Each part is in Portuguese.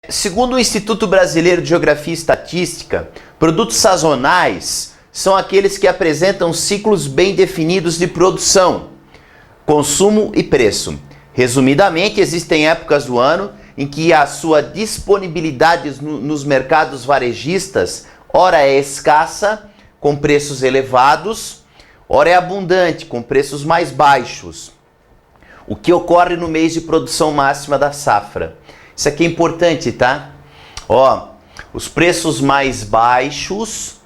Segundo o Instituto Brasileiro de Geografia e Estatística, produtos sazonais são aqueles que apresentam ciclos bem definidos de produção, consumo e preço. Resumidamente, existem épocas do ano em que a sua disponibilidade nos mercados varejistas, ora é escassa, com preços elevados, ora é abundante, com preços mais baixos. O que ocorre no mês de produção máxima da safra. Isso aqui é importante, tá? Ó, os preços mais baixos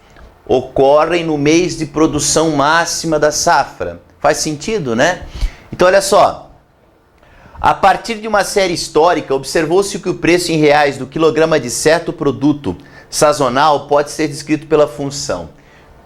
ocorrem no mês de produção máxima da safra. Faz sentido, né? Então, olha só. A partir de uma série histórica, observou-se que o preço em reais do quilograma de certo produto sazonal pode ser descrito pela função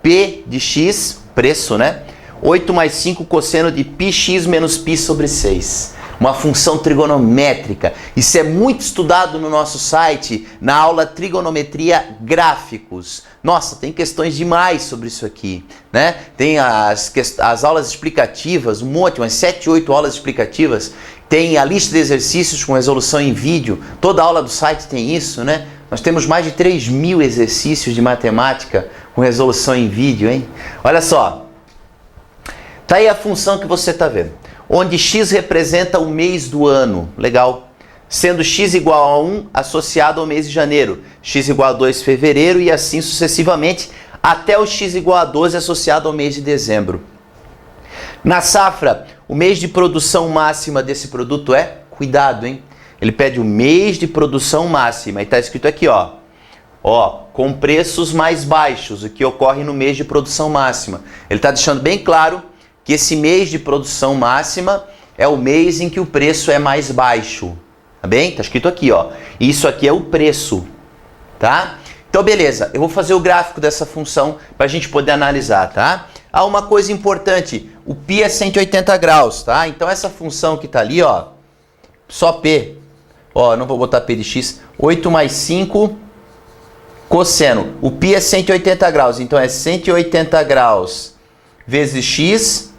P de X, preço, né? 8 mais 5 cosseno de πx menos π sobre 6. Uma função trigonométrica. Isso é muito estudado no nosso site, na aula Trigonometria Gráficos. Nossa, tem questões demais sobre isso aqui, né? Tem as aulas explicativas, um monte, umas 7, 8 aulas explicativas. Tem a lista de exercícios com resolução em vídeo. Toda aula do site tem isso, né? Nós temos mais de 3.000 exercícios de matemática com resolução em vídeo, hein? Olha só. Tá aí a função que você está vendo. Onde x representa o mês do ano. Legal. Sendo x igual a 1 associado ao mês de janeiro. X igual a 2 fevereiro e assim sucessivamente até o x igual a 12 associado ao mês de dezembro. Na safra, o mês de produção máxima desse produto é, cuidado, hein? Ele pede o mês de produção máxima e está escrito aqui, ó, com preços mais baixos, o que ocorre no mês de produção máxima. Ele está deixando bem claro que esse mês de produção máxima é o mês em que o preço é mais baixo, tá bem? Está escrito aqui, ó. Isso aqui é o preço, tá? Então, beleza, eu vou fazer o gráfico dessa função para a gente poder analisar, tá? Ah, uma coisa importante, o π é 180 graus, tá? Então, essa função que está ali, ó, só P, ó, não vou botar P de X, 8 mais 5 cosseno. O π é 180 graus, então é 180 graus vezes X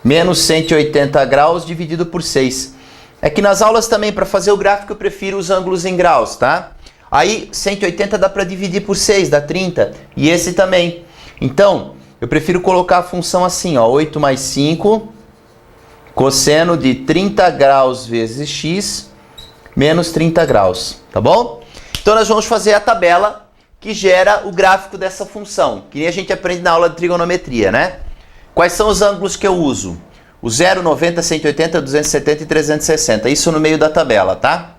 menos 180 graus dividido por 6. É que nas aulas também, para fazer o gráfico, eu prefiro os ângulos em graus, tá? Aí, 180 dá para dividir por 6, dá 30. E esse também. Então, eu prefiro colocar a função assim, ó, 8 mais 5 cosseno de 30 graus vezes x menos 30 graus, tá bom? Então, nós vamos fazer a tabela que gera o gráfico dessa função, que nem a gente aprende na aula de trigonometria, né? Quais são os ângulos que eu uso? O 0, 90, 180, 270 e 360. Isso no meio da tabela, tá?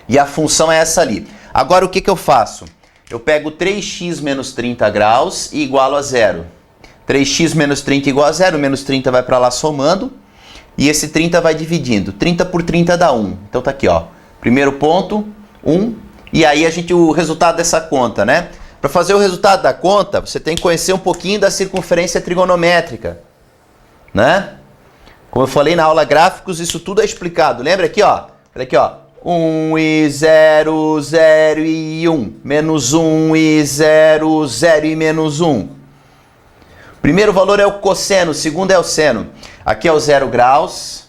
E a função é essa ali. Agora, o que eu faço? Eu pego 3x menos 30 graus e igualo a 0. 3x menos 30 igual a 0. Menos 30 vai para lá somando. E esse 30 vai dividindo. 30 por 30 dá 1. Então tá aqui, ó. Primeiro ponto, 1. E aí o resultado dessa conta, né? Para fazer o resultado da conta, você tem que conhecer um pouquinho da circunferência trigonométrica, né? Como eu falei na aula gráficos, isso tudo é explicado. Lembra aqui, ó? Olha aqui, ó. 1 e 0, 0 e 1. Menos 1 e 0, 0 e menos 1. O primeiro valor é o cosseno, o segundo é o seno. Aqui é o 0 graus,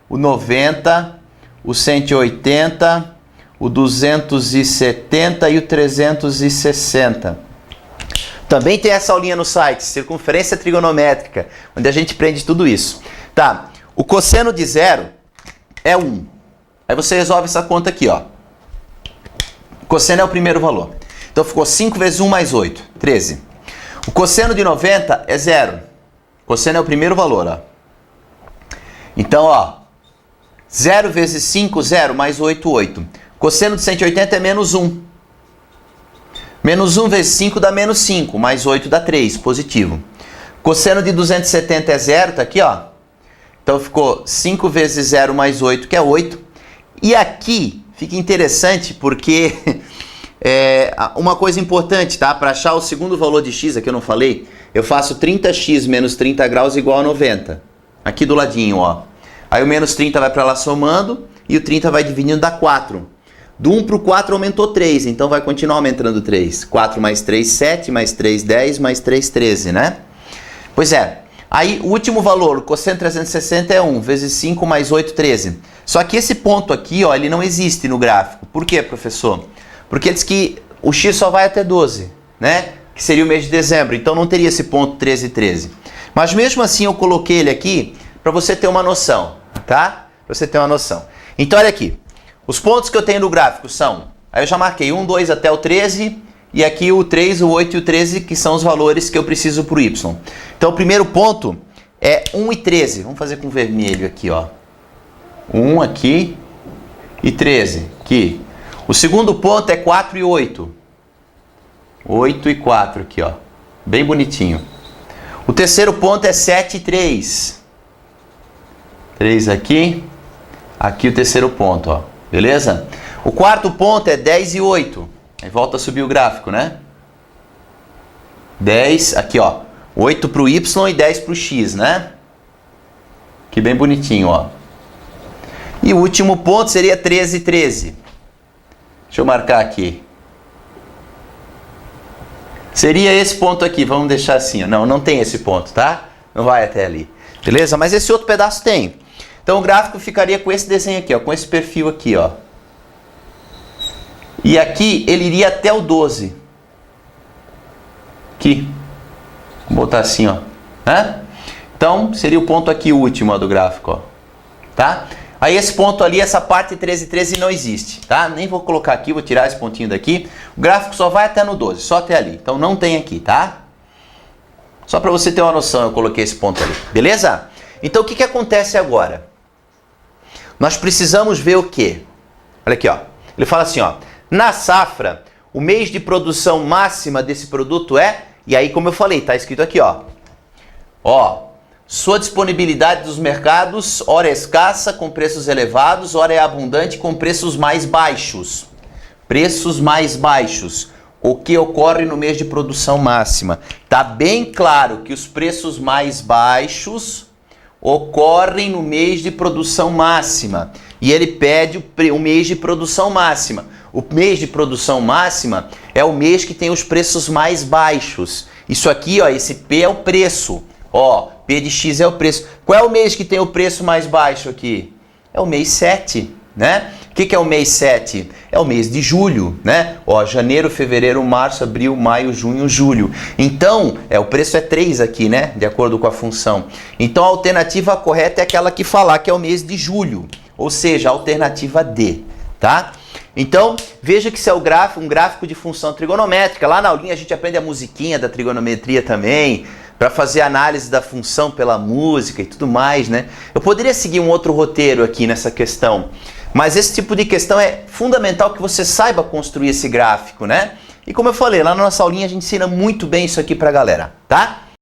o 90, o 180... o 270 e o 360. Também tem essa aulinha no site, circunferência trigonométrica, onde a gente aprende tudo isso. Tá, o cosseno de 0 é 1. Aí você resolve essa conta aqui, ó. O cosseno é o primeiro valor. Então ficou 5 vezes 1 mais 8, 13. O cosseno de 90 é 0. O cosseno é o primeiro valor, ó. Então, ó, 0 vezes 5, 0, mais 8, 8. Cosseno de 180 é menos 1. Menos 1 vezes 5 dá menos 5, mais 8 dá 3, positivo. Cosseno de 270 é 0, tá aqui, ó. Então ficou 5 vezes 0 mais 8, que é 8. E aqui fica interessante porque uma coisa importante, tá? Para achar o segundo valor de x, aqui eu não falei, eu faço 30x menos 30 graus igual a 90. Aqui do ladinho, ó. Aí o menos 30 vai para lá somando e o 30 vai dividindo, dá 4. Do 1 para o 4 aumentou 3, então vai continuar aumentando 3. 4 mais 3, 7, mais 3, 10, mais 3, 13, né? Pois é. Aí o último valor, o cosseno 360 é 1, vezes 5 mais 8, 13. Só que esse ponto aqui, ó, ele não existe no gráfico. Por quê, professor? Porque diz que o X só vai até 12, né? Que seria o mês de dezembro, então não teria esse ponto 13 e 13. Mas mesmo assim eu coloquei ele aqui para você ter uma noção, tá? Para você ter uma noção. Então olha aqui, os pontos que eu tenho no gráfico são, aí eu já marquei 1, 2 até o 13, e aqui o 3, o 8 e o 13, que são os valores que eu preciso para o Y. Então o primeiro ponto é 1 e 13, vamos fazer com vermelho aqui, ó. 1 aqui e 13 aqui. O segundo ponto é 4 e 8. 8 e 4 aqui, ó. Bem bonitinho. O terceiro ponto é 7 e 3. 3 aqui. Aqui o terceiro ponto, ó. Beleza? O quarto ponto é 10 e 8. Aí volta a subir o gráfico, né? 10, aqui, ó. 8 para o Y e 10 para o X, né? Que bem bonitinho, ó. E o último ponto seria 13 e 13. Deixa eu marcar aqui. Seria esse ponto aqui, vamos deixar assim, ó. Não, não tem esse ponto, tá? Não vai até ali. Beleza? Mas esse outro pedaço tem. Então o gráfico ficaria com esse desenho aqui, ó, com esse perfil aqui, ó. E aqui ele iria até o 12. Aqui. Vou botar assim, ó. Né? Então seria o ponto aqui, o último, ó, do gráfico, ó. Tá? Aí esse ponto ali, essa parte 13 e 13 não existe, tá? Nem vou colocar aqui, vou tirar esse pontinho daqui. O gráfico só vai até no 12, só até ali. Então não tem aqui, tá? Só para você ter uma noção, eu coloquei esse ponto ali. Beleza? Então o que acontece agora? Nós precisamos ver o quê? Olha aqui, ó. Ele fala assim, ó. Na safra, o mês de produção máxima desse produto é... E aí, como eu falei, tá escrito aqui, ó. Ó. Sua disponibilidade dos mercados, ora é escassa, com preços elevados, ora é abundante, com preços mais baixos. Preços mais baixos. O que ocorre no mês de produção máxima? Tá bem claro que os preços mais baixos ocorrem no mês de produção máxima. E ele pede o mês de produção máxima. O mês de produção máxima é o mês que tem os preços mais baixos. Isso aqui, ó, esse P é o preço. Ó, P de X é o preço. Qual é o mês que tem o preço mais baixo aqui? É o mês 7, né? O que é o mês 7? É o mês de julho, né? Ó, janeiro, fevereiro, março, abril, maio, junho, julho. Então, o preço é 3 aqui, né? De acordo com a função. Então, a alternativa correta é aquela que falar que é o mês de julho. Ou seja, a alternativa D, tá? Então, veja que isso é um gráfico de função trigonométrica. Lá na aulinha a gente aprende a musiquinha da trigonometria também, para fazer análise da função pela música e tudo mais, né? Eu poderia seguir um outro roteiro aqui nessa questão, mas esse tipo de questão é fundamental que você saiba construir esse gráfico, né? E como eu falei, lá na nossa aulinha a gente ensina muito bem isso aqui pra galera, tá?